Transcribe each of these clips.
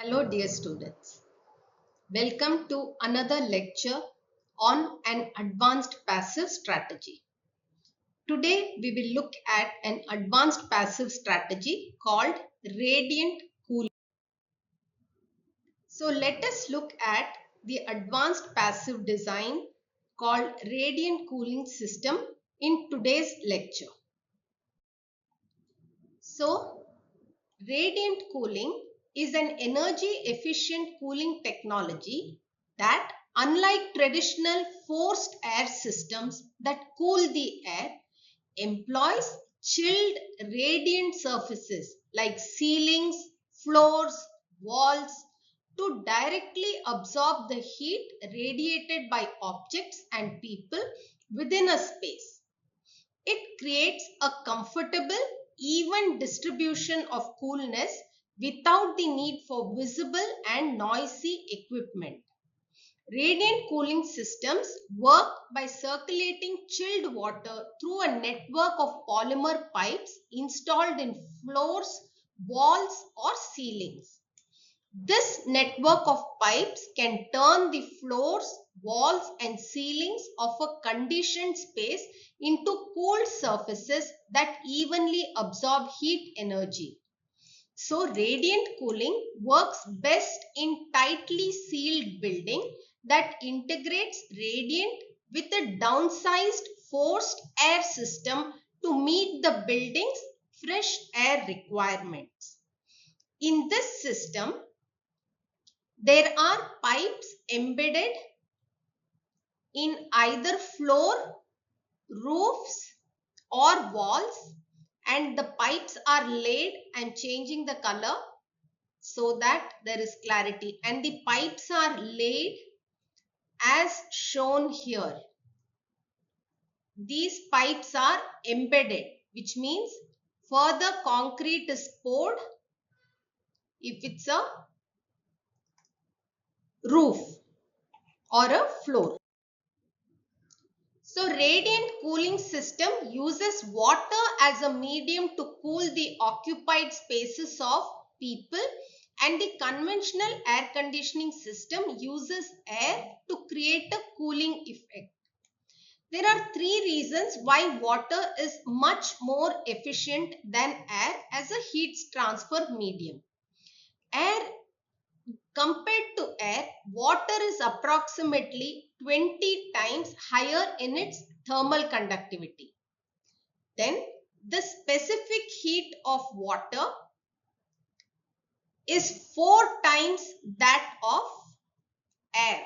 Hello dear students, welcome to another lecture on an advanced passive strategy. Today we will look at an advanced passive strategy called radiant cooling. So let us look at the advanced passive design called radiant cooling system in today's lecture. So radiant cooling is an energy efficient cooling technology that, unlike traditional forced air systems that cool the air, employs chilled radiant surfaces like ceilings, floors, walls to directly absorb the heat radiated by objects and people within a space. It creates a comfortable, even distribution of coolness without the need for visible and noisy equipment. Radiant cooling systems work by circulating chilled water through a network of polymer pipes installed in floors, walls, or ceilings. This network of pipes can turn the floors, walls, and ceilings of a conditioned space into cooled surfaces that evenly absorb heat energy. So, radiant cooling works best in tightly sealed building that integrates radiant with a downsized forced air system to meet the building's fresh air requirements. In this system, there are pipes embedded in either floor, roofs, or walls, and the pipes are laid and changing the color so that there is clarity. And the pipes are laid as shown here. These pipes are embedded, which means further concrete is poured if it's a roof or a floor. So radiant cooling system uses water as a medium to cool the occupied spaces of people, and the conventional air conditioning system uses air to create a cooling effect. There are three reasons why water is much more efficient than air as a heat transfer medium. Air Compared to air, water is approximately 20 times higher in its thermal conductivity. Then, the specific heat of water is 4 times that of air.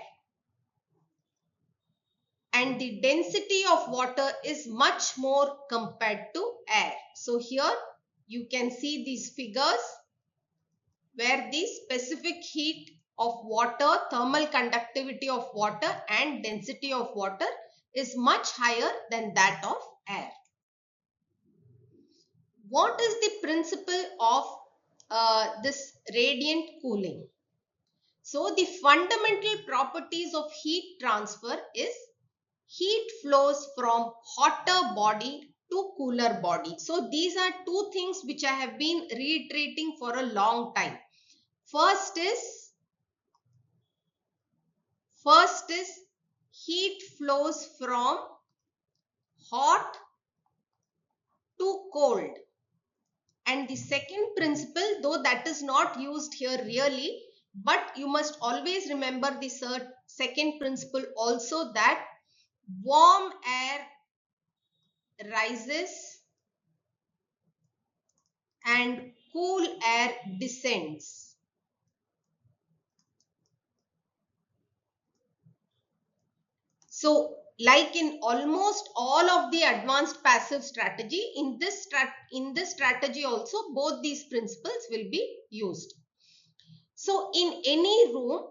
And the density of water is much more compared to air. So, here you can see these figures where the specific heat of water, thermal conductivity of water, and density of water is much higher than that of air. What is the principle of this radiant cooling? So the fundamental properties of heat transfer is heat flows from hotter body to cooler body. So these are two things which I have been reiterating for a long time. First is heat flows from hot to cold. And the second principle, though that is not used here really, but you must always remember the second principle also, that warm air rises and cool air descends. So, like in almost all of the advanced passive strategy, in this strategy also both these principles will be used. So, in any room,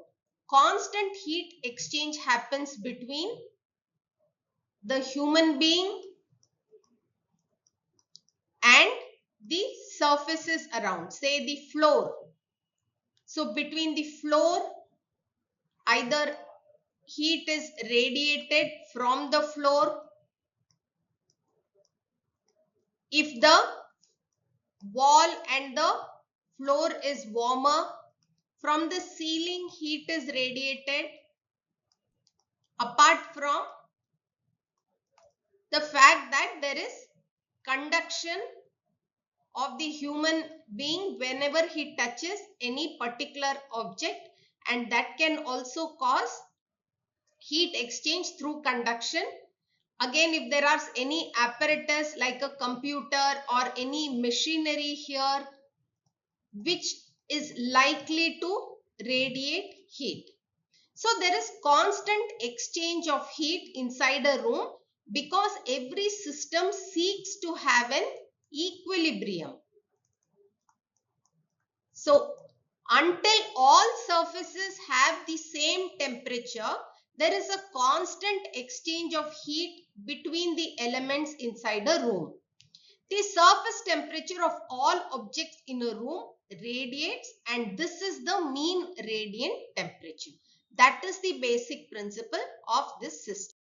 constant heat exchange happens between the human being and the surfaces around, say the floor. So, between the floor, either heat is radiated from the floor. If the wall and the floor is warmer, from the ceiling heat is radiated, apart from the fact that there is conduction of the human being whenever he touches any particular object, and that can also cause heat exchange through conduction. Again, if there are any apparatus like a computer or any machinery here which is likely to radiate heat. So there is constant exchange of heat inside a room because every system seeks to have an equilibrium. So until all surfaces have the same temperature, there is a constant exchange of heat between the elements inside a room. The surface temperature of all objects in a room radiates, and this is the mean radiant temperature. That is the basic principle of this system.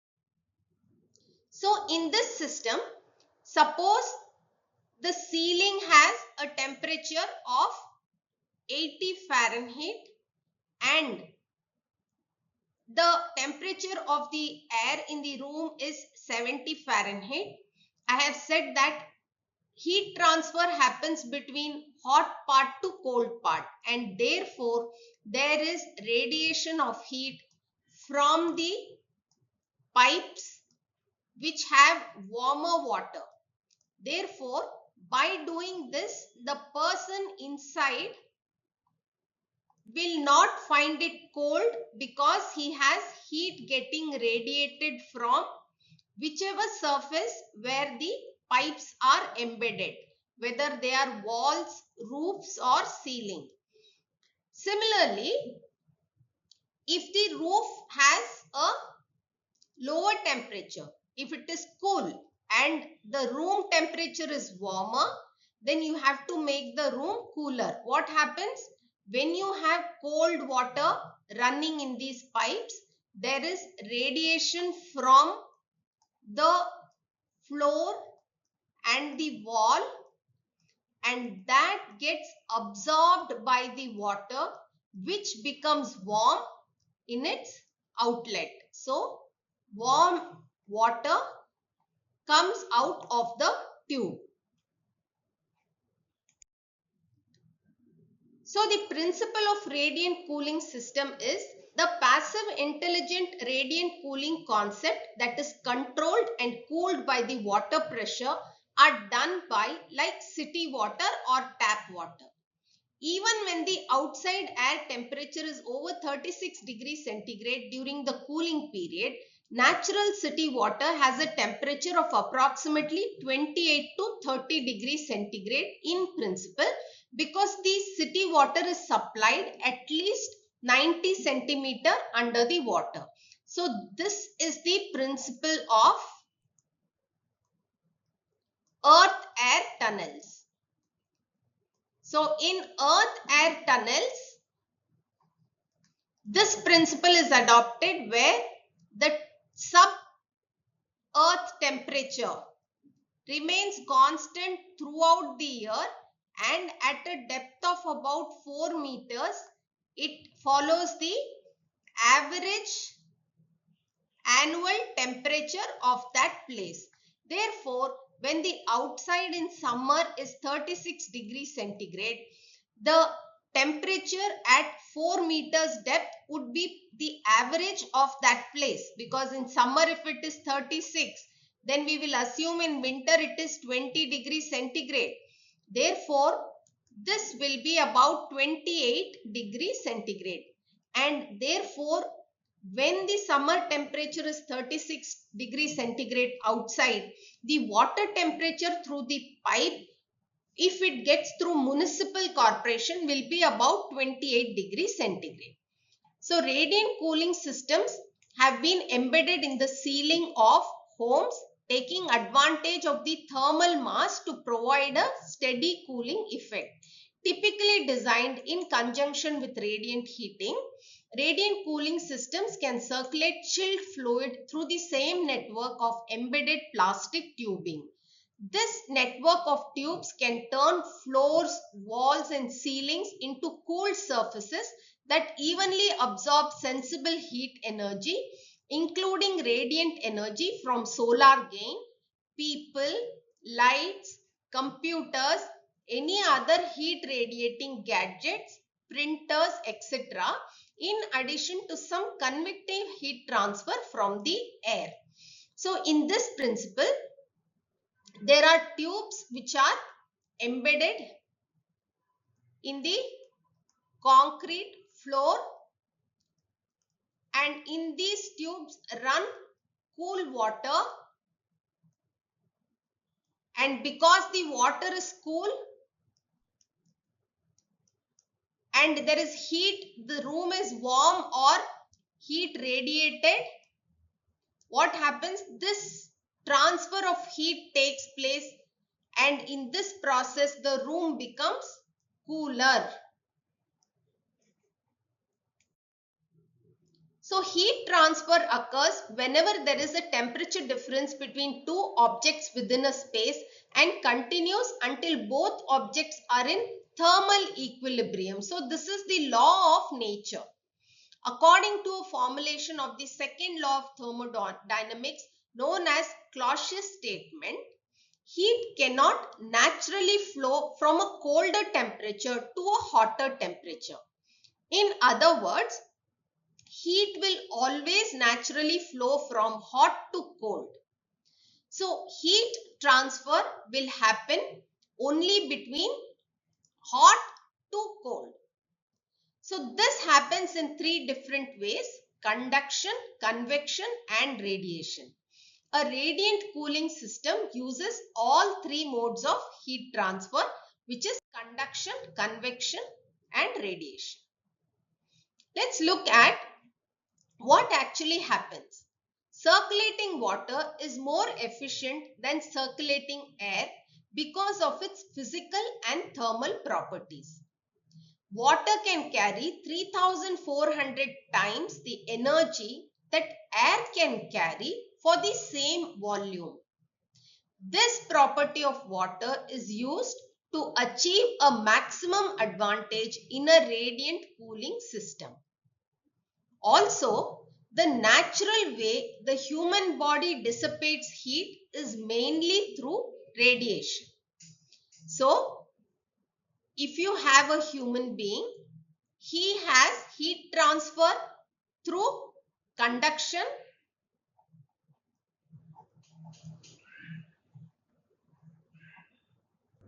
So in this system, suppose the ceiling has a temperature of 80 Fahrenheit and the temperature of the air in the room is 70 Fahrenheit. I have said that heat transfer happens between hot part to cold part, and therefore there is radiation of heat from the pipes which have warmer water. Therefore, by doing this, the person inside will not find it cold because he has heat getting radiated from whichever surface where the pipes are embedded, whether they are walls, roofs or ceiling. Similarly, if the roof has a lower temperature, if it is cool and the room temperature is warmer, then you have to make the room cooler. What happens? When you have cold water running in these pipes, there is radiation from the floor and the wall, and that gets absorbed by the water, which becomes warm in its outlet. So warm water comes out of the tube. So the principle of radiant cooling system is the passive intelligent radiant cooling concept, that is controlled and cooled by the water pressure, are done by like city water or tap water. Even when the outside air temperature is over 36 degrees centigrade during the cooling period, natural city water has a temperature of approximately 28 to 30 degrees centigrade in principle, because the city water is supplied at least 90 centimeter under the water. So this is the principle of earth air tunnels. So in earth air tunnels, this principle is adopted where the sub-earth temperature remains constant throughout the year, and at a depth of about 4 meters, it follows the average annual temperature of that place. Therefore, when the outside in summer is 36 degrees centigrade, the temperature at 4 meters depth would be the average of that place, because in summer if it is 36, then we will assume in winter it is 20 degrees centigrade. Therefore, this will be about 28 degrees centigrade, and therefore when the summer temperature is 36 degrees centigrade outside, the water temperature through the pipe, if it gets through municipal corporation, will be about 28 degrees centigrade. So radiant cooling systems have been embedded in the ceiling of homes, taking advantage of the thermal mass to provide a steady cooling effect. Typically designed in conjunction with radiant heating, radiant cooling systems can circulate chilled fluid through the same network of embedded plastic tubing. This network of tubes can turn floors, walls and ceilings into cool surfaces that evenly absorb sensible heat energy, including radiant energy from solar gain, people, lights, computers, any other heat radiating gadgets, printers, etc., in addition to some convective heat transfer from the air. So in this principle, there are tubes which are embedded in the concrete floor, and in these tubes run cool water, and because the water is cool and there is heat, the room is warm or heat radiated, what happens? This transfer of heat takes place, and in this process the room becomes cooler. So heat transfer occurs whenever there is a temperature difference between two objects within a space and continues until both objects are in thermal equilibrium. So this is the law of nature. According to a formulation of the second law of thermodynamics known as Clausius statement, heat cannot naturally flow from a colder temperature to a hotter temperature. In other words, heat will always naturally flow from hot to cold. So heat transfer will happen only between hot to cold. So this happens in three different ways: conduction, convection and radiation. A radiant cooling system uses all three modes of heat transfer, which is conduction, convection and radiation. Let's look at what actually happens. Circulating water is more efficient than circulating air because of its physical and thermal properties. Water can carry 3,400 times the energy that air can carry for the same volume. This property of water is used to achieve a maximum advantage in a radiant cooling system. Also, the natural way the human body dissipates heat is mainly through radiation. So, if you have a human being, he has heat transfer through conduction.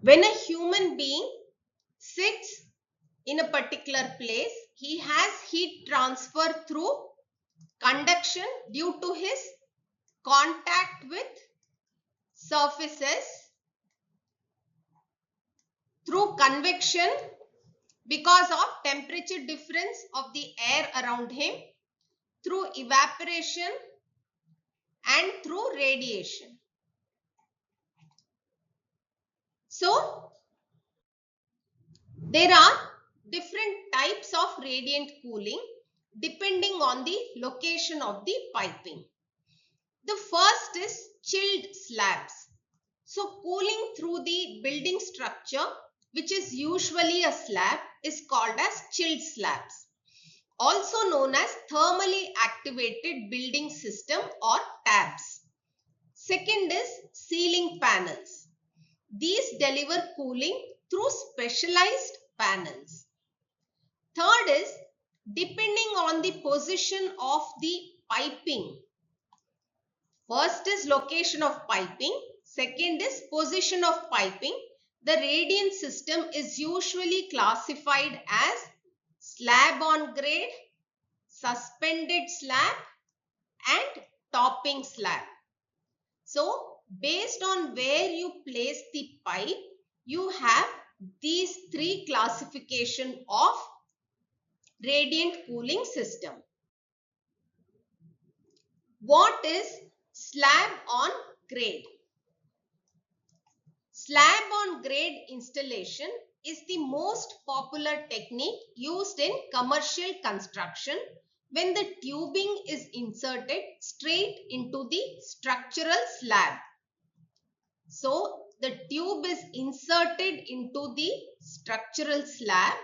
When a human being sits in a particular place, he has heat transfer through conduction due to his contact with surfaces, through convection because of temperature difference of the air around him, through evaporation and through radiation. So, there are different types of radiant cooling depending on the location of the piping. The first is chilled slabs. So, cooling through the building structure, which is usually a slab, is called as chilled slabs, also known as thermally activated building system or TABs. Second is ceiling panels. These deliver cooling through specialized panels. Third is depending on the position of the piping. First is location of piping. Second is position of piping. The radiant system is usually classified as slab on grade, suspended slab and topping slab. So, based on where you place the pipe, you have these three classification of radiant cooling system. What is slab on grade? Slab on grade installation is the most popular technique used in commercial construction when the tubing is inserted straight into the structural slab. So, the tube is inserted into the structural slab,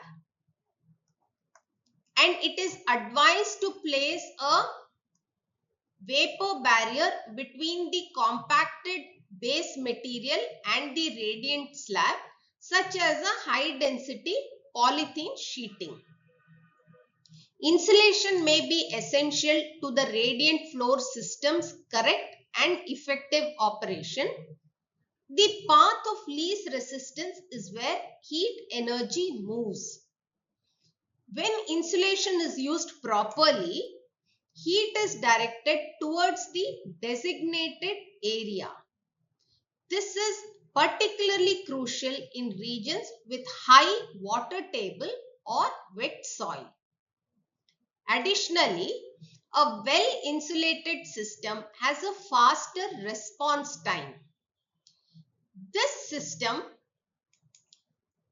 and it is advised to place a vapor barrier between the compacted base material and the radiant slab, such as a high density polythene sheeting. Insulation may be essential to the radiant floor system's correct and effective operation. The path of least resistance is where heat energy moves. When insulation is used properly, heat is directed towards the designated area. This is particularly crucial in regions with high water table or wet soil. Additionally, a well-insulated system has a faster response time. This system,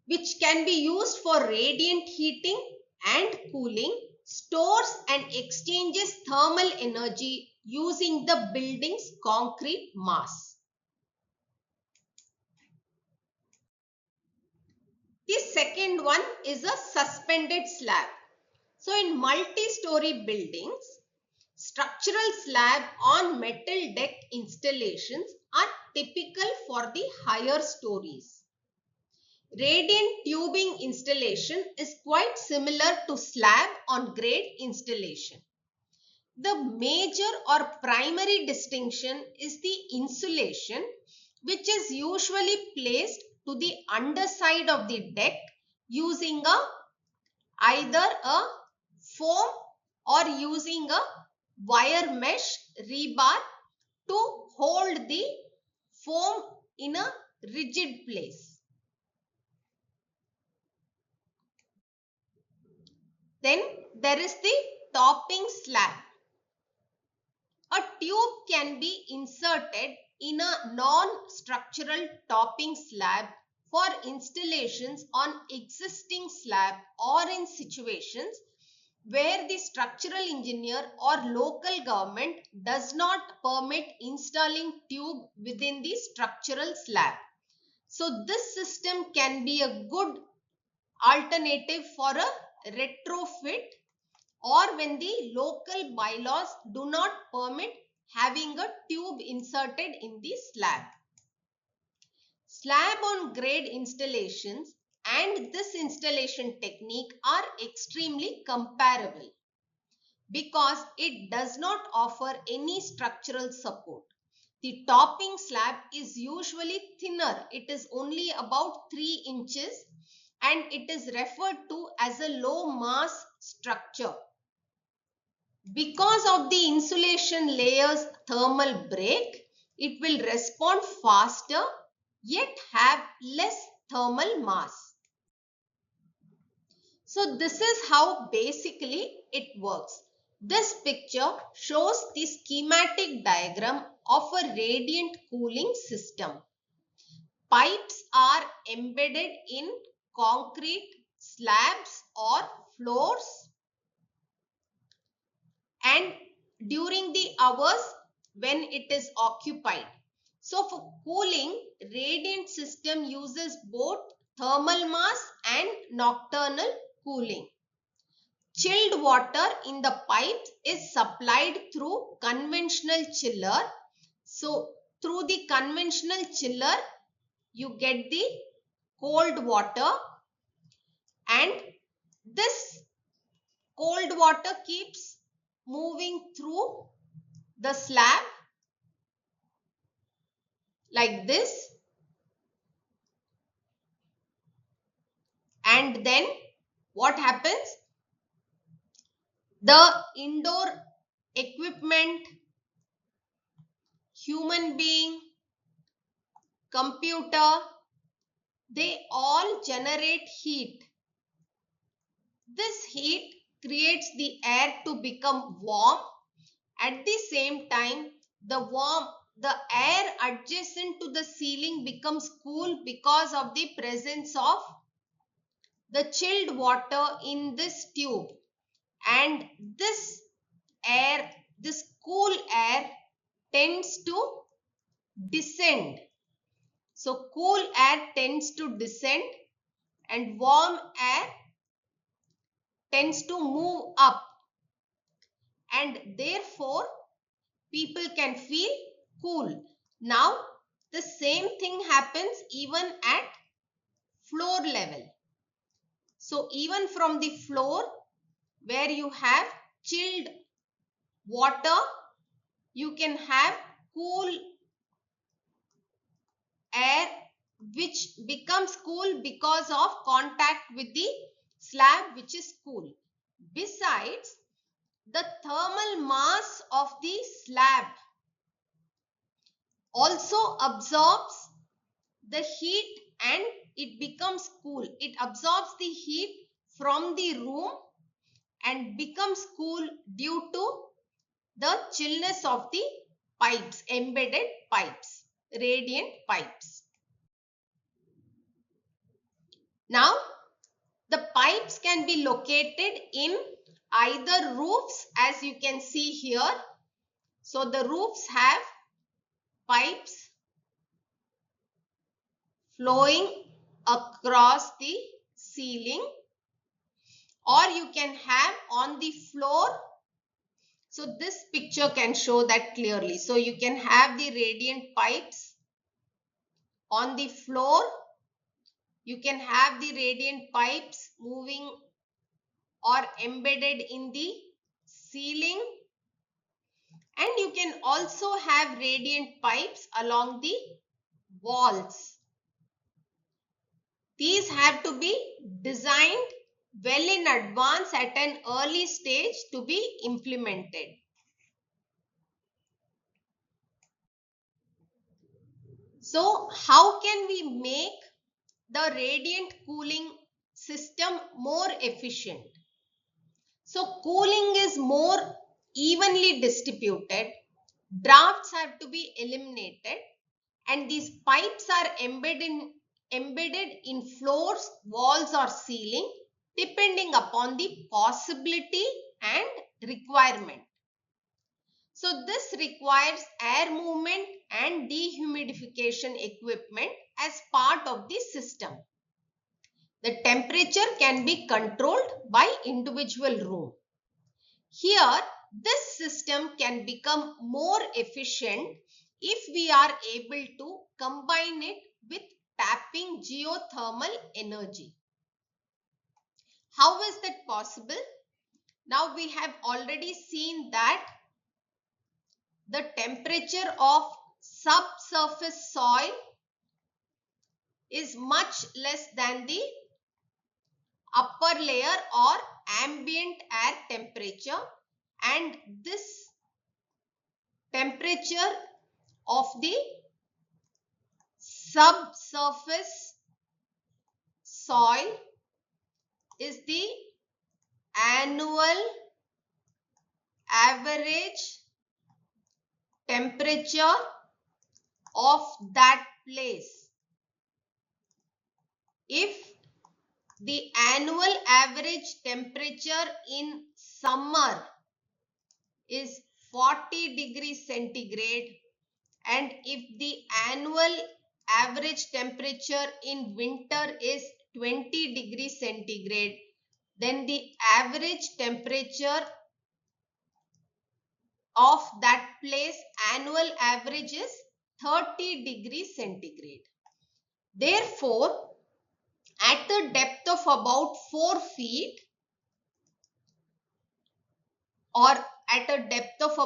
which can be used for radiant heating and cooling, stores and exchanges thermal energy using the building's concrete mass. The second one is a suspended slab. So in multi-story buildings, structural slab on metal deck installations are typical for the higher stories. Radiant tubing installation is quite similar to slab on grade installation. The major or primary distinction is the insulation, which is usually placed to the underside of the deck using either a foam or using a wire mesh rebar to hold the foam in a rigid place. Then there is the topping slab. A tube can be inserted in a non-structural topping slab for installations on existing slab or in situations where the structural engineer or local government does not permit installing tube within the structural slab. So this system can be a good alternative for a retrofit, or when the local bylaws do not permit having a tube inserted in the slab. Slab on grade installations and this installation technique are extremely comparable because it does not offer any structural support. The topping slab is usually thinner. It is only about 3 inches and it is referred to as a low mass structure. Because of the insulation layer's thermal break, it will respond faster yet have less thermal mass. So this is how basically it works. This picture shows the schematic diagram of a radiant cooling system. Pipes are embedded in concrete slabs or floors, and during the hours when it is occupied. So for cooling, radiant system uses both thermal mass and nocturnal cooling. Chilled water in the pipes is supplied through conventional chiller. So through the conventional chiller, you get the cold water, and this cold water keeps moving through the slab like this, and then what happens? The indoor equipment, human being, computer, they all generate heat. This heat creates the air to become warm. At the same time, the air adjacent to the ceiling becomes cool because of the presence of the chilled water in this tube, and this cool air tends to descend So cool air tends to descend and warm air tends to move up, and therefore people can feel cool. Now the same thing happens even at floor level. So even from the floor where you have chilled water, you can have cool air which becomes cool because of contact with the slab, which is cool. Besides, the thermal mass of the slab also absorbs the heat and it becomes cool. It absorbs the heat from the room and becomes cool due to the chillness of the pipes, embedded pipes, radiant pipes. Now, the pipes can be located in either roofs, as you can see here. So the roofs have pipes flowing across the ceiling, or you can have on the floor. So this picture can show that clearly. So you can have the radiant pipes on the floor. You can have the radiant pipes moving or embedded in the ceiling, and you can also have radiant pipes along the walls. These have to be designed well in advance at an early stage to be implemented. So how can we make the radiant cooling system more efficient? So cooling is more evenly distributed, drafts have to be eliminated, and these pipes are embedded in floors, walls or ceiling depending upon the possibility and requirement. So this requires air movement and dehumidification equipment as part of the system. The temperature can be controlled by individual room. Here, this system can become more efficient if we are able to combine it with tapping geothermal energy. How is that possible? Now we have already seen that the temperature of subsurface soil is much less than the upper layer or ambient air temperature, and this temperature of the subsurface soil is the annual average temperature of that place. If the annual average temperature in summer is 40 degrees centigrade, and if the annual average temperature in winter is 20 degrees centigrade, then the average temperature of that place, annual average, is 30 degrees centigrade. Therefore, at the depth of about 4 feet or at a depth of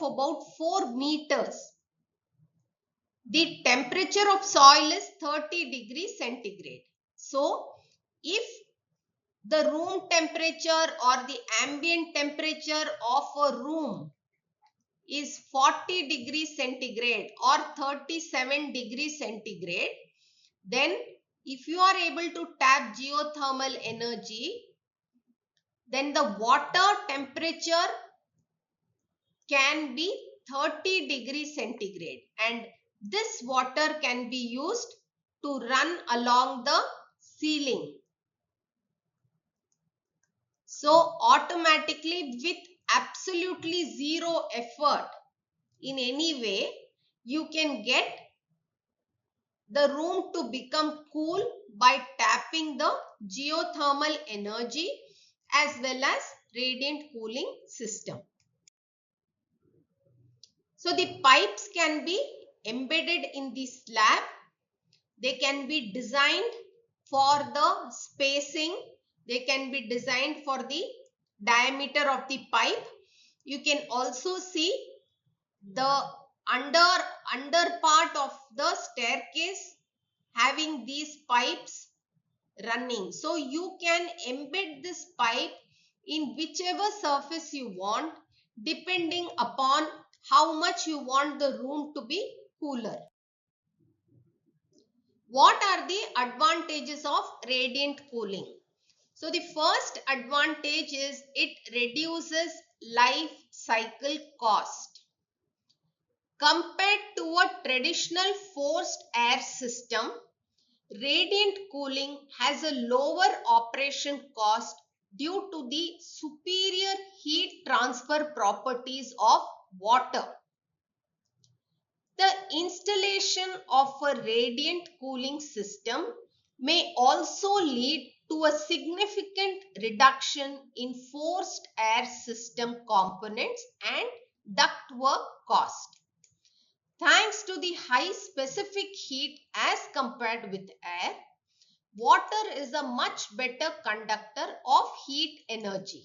about 4 meters, the temperature of soil is 30 degrees centigrade. So, if the room temperature or the ambient temperature of a room is 40 degrees centigrade or 37 degrees centigrade, then if you are able to tap geothermal energy, then the water temperature can be 30 degrees centigrade, and this water can be used to run along the ceiling. So automatically, with absolutely zero effort in any way, you can get the room to become cool by tapping the geothermal energy as well as radiant cooling system. So the pipes can be embedded in the slab. They can be designed for the spacing. They can be designed for the diameter of the pipe. You can also see the under part of the staircase having these pipes running. So you can embed this pipe in whichever surface you want, depending upon how much you want the room to be cooler. What are the advantages of radiant cooling? So the first advantage is it reduces life cycle cost. Compared to a traditional forced air system, radiant cooling has a lower operation cost due to the superior heat transfer properties of water. The installation of a radiant cooling system may also lead to a significant reduction in forced air system components and ductwork cost. Thanks to the high specific heat as compared with air, water is a much better conductor of heat energy.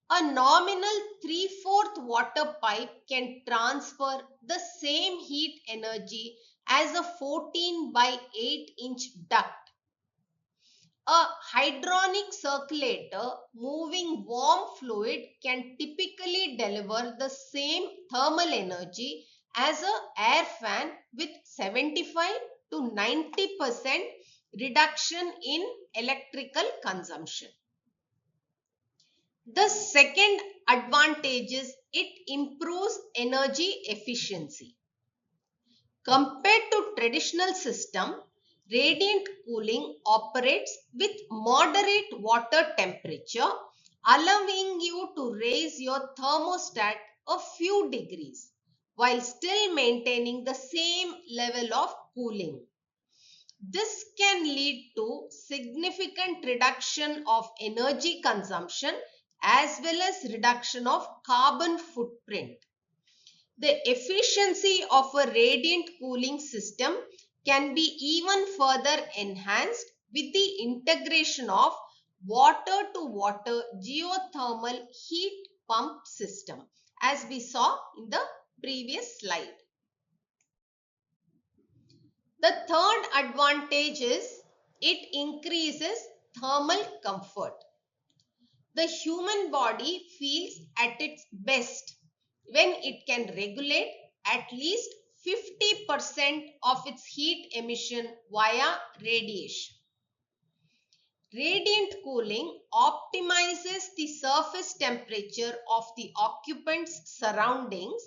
A nominal 3/4 water pipe can transfer the same heat energy as a 14 by 8-inch duct. A hydronic circulator moving warm fluid can typically deliver the same thermal energy as an air fan with 75 to 90% reduction in electrical consumption. The second advantage is it improves energy efficiency. Compared to traditional system, radiant cooling operates with moderate water temperature, allowing you to raise your thermostat a few degrees while still maintaining the same level of cooling. This can lead to significant reduction of energy consumption as well as reduction of carbon footprint. The efficiency of a radiant cooling system can be even further enhanced with the integration of water-to-water geothermal heat pump system, as we saw in the previous slide. The third advantage is it increases thermal comfort. The human body feels at its best when it can regulate at least 50% of its heat emission via radiation. Radiant cooling optimizes the surface temperature of the occupant's surroundings,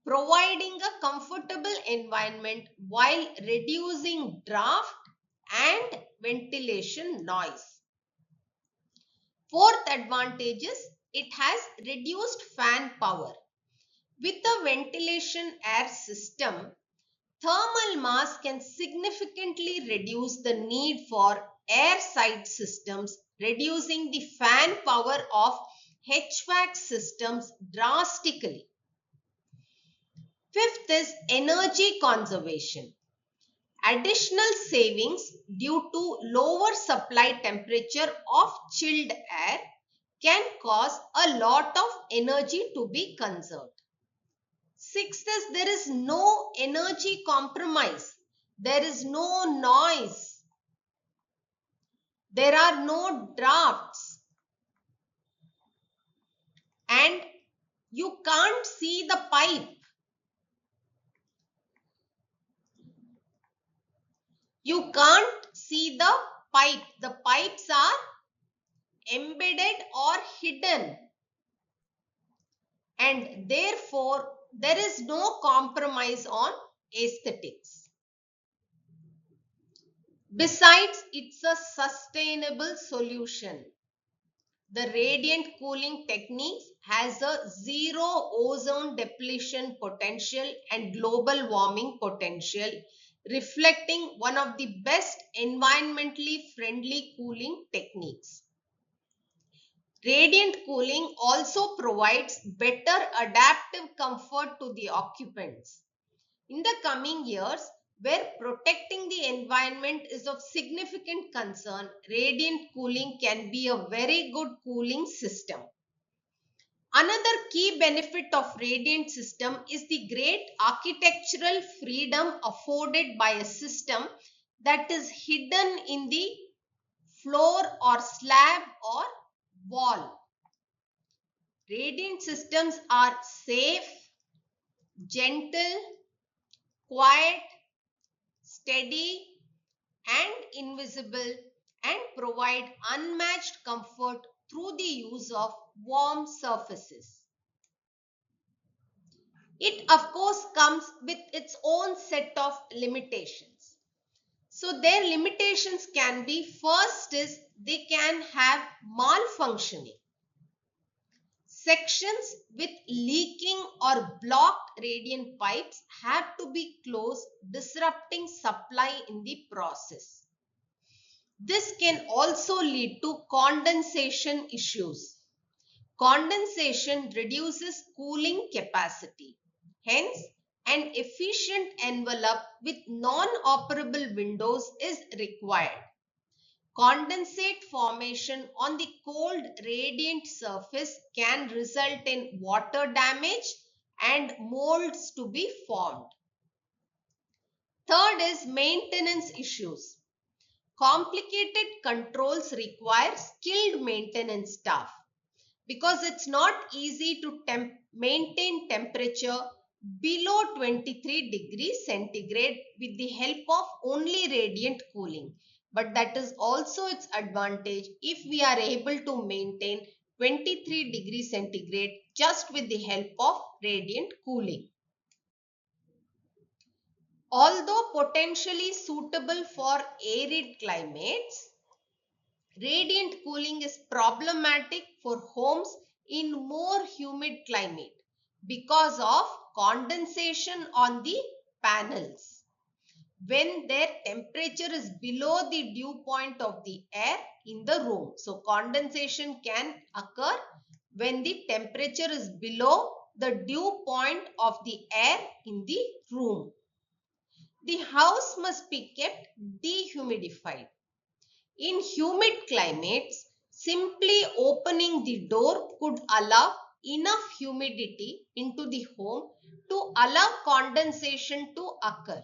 providing a comfortable environment while reducing draft and ventilation noise. Fourth advantage is it has reduced fan power. With a ventilation air system, thermal mass can significantly reduce the need for air side systems, reducing the fan power of HVAC systems drastically. Fifth is energy conservation. Additional savings due to lower supply temperature of chilled air can cause a lot of energy to be conserved. Sixth is there is no energy compromise. There is no noise. There are no drafts. And you can't see the pipe. You can't see the pipe. The pipes are embedded or hidden. And therefore, there is no compromise on aesthetics. Besides, it's a sustainable solution. The radiant cooling techniques has a zero ozone depletion potential and global warming potential, reflecting one of the best environmentally friendly cooling techniques. Radiant cooling also provides better adaptive comfort to the occupants. In the coming years, where protecting the environment is of significant concern, radiant cooling can be a very good cooling system. Another key benefit of radiant system is the great architectural freedom afforded by a system that is hidden in the floor or slab or wall. Radiant systems are safe, gentle, quiet, steady, and invisible, and provide unmatched comfort through the use of warm surfaces. It of course comes with its own set of limitations. So their limitations can be, first is they can have malfunctioning. Sections with leaking or blocked radiant pipes have to be closed, disrupting supply in the process. This can also lead to condensation issues. Condensation reduces cooling capacity. Hence, an efficient envelope with non-operable windows is required. Condensate formation on the cold radiant surface can result in water damage and molds to be formed. Third is maintenance issues. Complicated controls require skilled maintenance staff because it's not easy to maintain temperature below 23 degrees centigrade with the help of only radiant cooling. But that is also its advantage if we are able to maintain 23 degrees centigrade just with the help of radiant cooling. Although potentially suitable for arid climates, radiant cooling is problematic for homes in more humid climate because of condensation on the panels. When their temperature is below the dew point of the air in the room. So condensation can occur when the temperature is below the dew point of the air in the room. The house must be kept dehumidified. In humid climates, simply opening the door could allow enough humidity into the home to allow condensation to occur.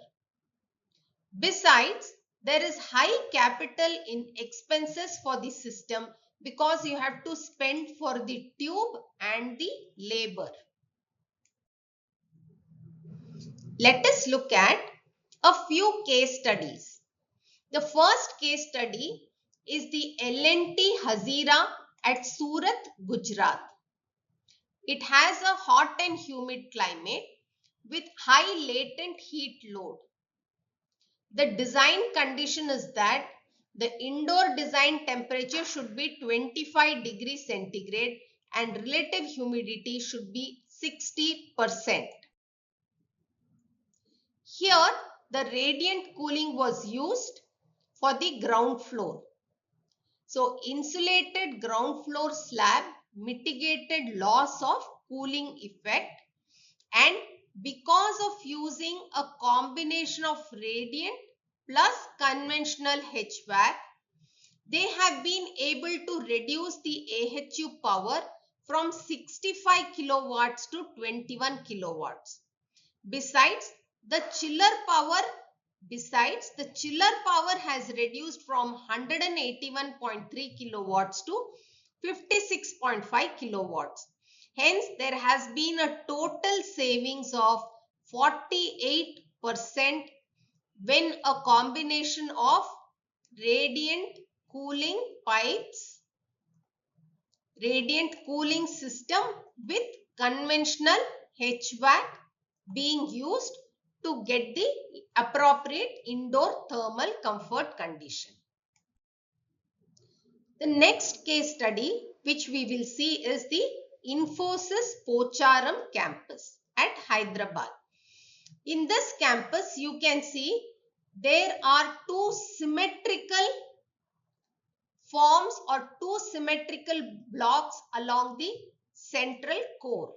Besides, there is high capital in expenses for the system because you have to spend for the tube and the labor. Let us look at a few case studies. The first case study is the L&T Hazira at Surat, Gujarat. It has a hot and humid climate with high latent heat load. The design condition is that the indoor design temperature should be 25 degrees centigrade and relative humidity should be 60%. Here, the radiant cooling was used for the ground floor. So, insulated ground floor slab mitigated loss of cooling effect, and because of using a combination of radiant plus conventional HVAC, they have been able to reduce the AHU power from 65 kilowatts to 21 kilowatts. Besides, the chiller power has reduced from 181.3 kilowatts to 56.5 kilowatts. Hence, there has been a total savings of 48% when a combination of radiant cooling pipes, radiant cooling system with conventional HVAC being used to get the appropriate indoor thermal comfort condition. The next case study which we will see is the Infosys Pocharam campus at Hyderabad. In this campus, you can see there are two symmetrical forms or two symmetrical blocks along the central core.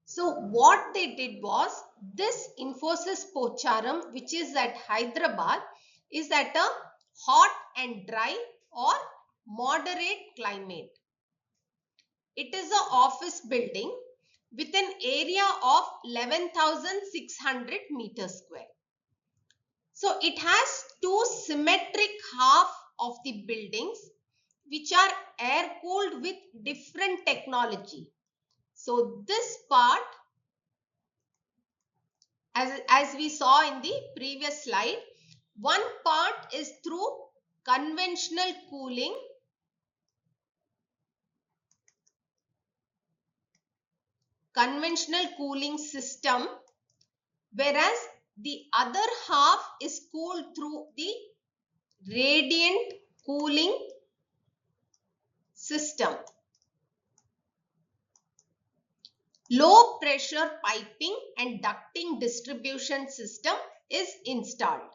So what they did was, this Infosys Pocharam, which is at Hyderabad, is at a hot and dry or moderate climate. It is an office building with an area of 11,600 meters square. So it has two symmetric half of the buildings which are air cooled with different technology. So this part, as we saw in the previous slide, one part is through conventional cooling system, whereas the other half is cooled through the radiant cooling system. Low pressure piping and ducting distribution system is installed.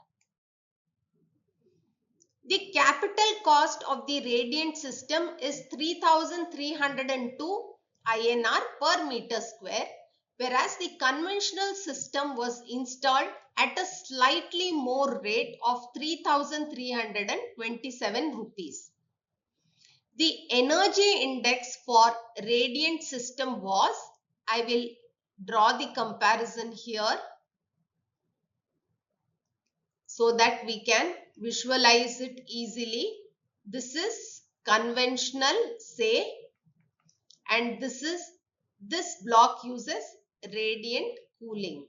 The capital cost of the radiant system is 3,302 INR per meter square, whereas the conventional system was installed at a slightly more rate of 3,327 rupees. The energy index for radiant system was, I will draw the comparison here so that we can visualize it easily. This is conventional, say, and this block uses radiant cooling.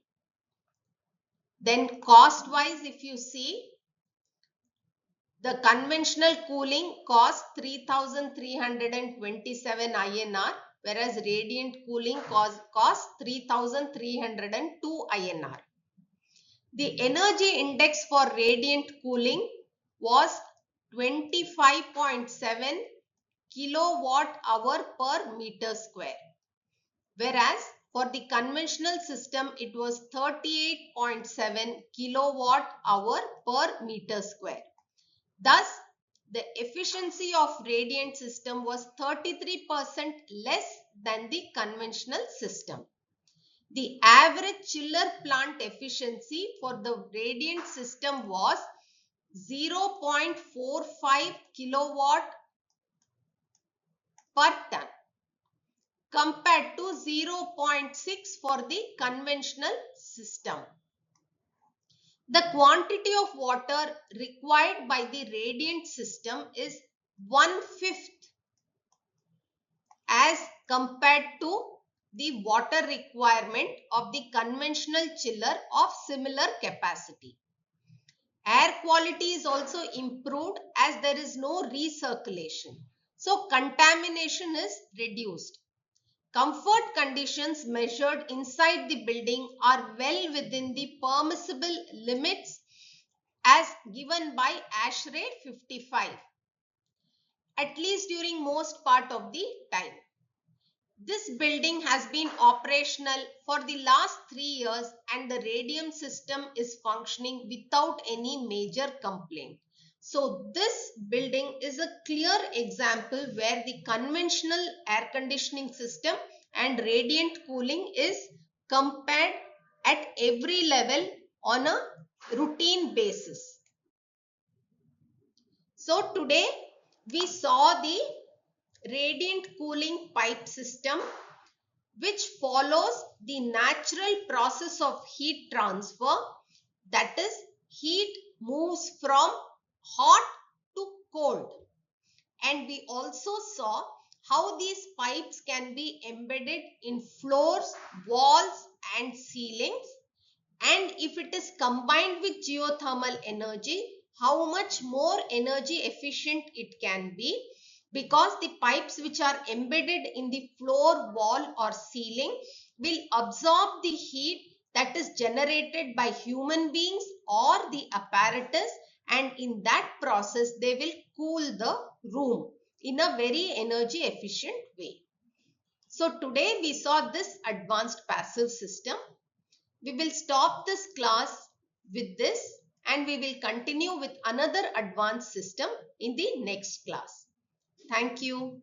Then cost wise, if you see, the conventional cooling cost 3,327 INR, whereas radiant cooling cost 3,302 INR. The energy index for radiant cooling was 25.7 kilowatt hour per meter square, whereas for the conventional system it was 38.7 kilowatt hour per meter square. Thus, the efficiency of radiant system was 33% less than the conventional system. The average chiller plant efficiency for the radiant system was 0.45 kilowatt per ton compared to 0.6 for the conventional system. The quantity of water required by the radiant system is 1/5 as compared to the water requirement of the conventional chiller of similar capacity. Air quality is also improved as there is no recirculation. So contamination is reduced. Comfort conditions measured inside the building are well within the permissible limits as given by ASHRAE 55, at least during most part of the time. This building has been operational for the last 3 years and the radiant system is functioning without any major complaint. So this building is a clear example where the conventional air conditioning system and radiant cooling is compared at every level on a routine basis. So today we saw the radiant cooling pipe system, which follows the natural process of heat transfer, that is, heat moves from hot to cold. And we also saw how these pipes can be embedded in floors, walls and ceilings, and if it is combined with geothermal energy, how much more energy efficient it can be, because the pipes which are embedded in the floor, wall or ceiling will absorb the heat that is generated by human beings or the apparatus, and in that process they will cool the room in a very energy efficient way. So today we saw this advanced passive system. We will stop this class with this, and we will continue with another advanced system in the next class. Thank you.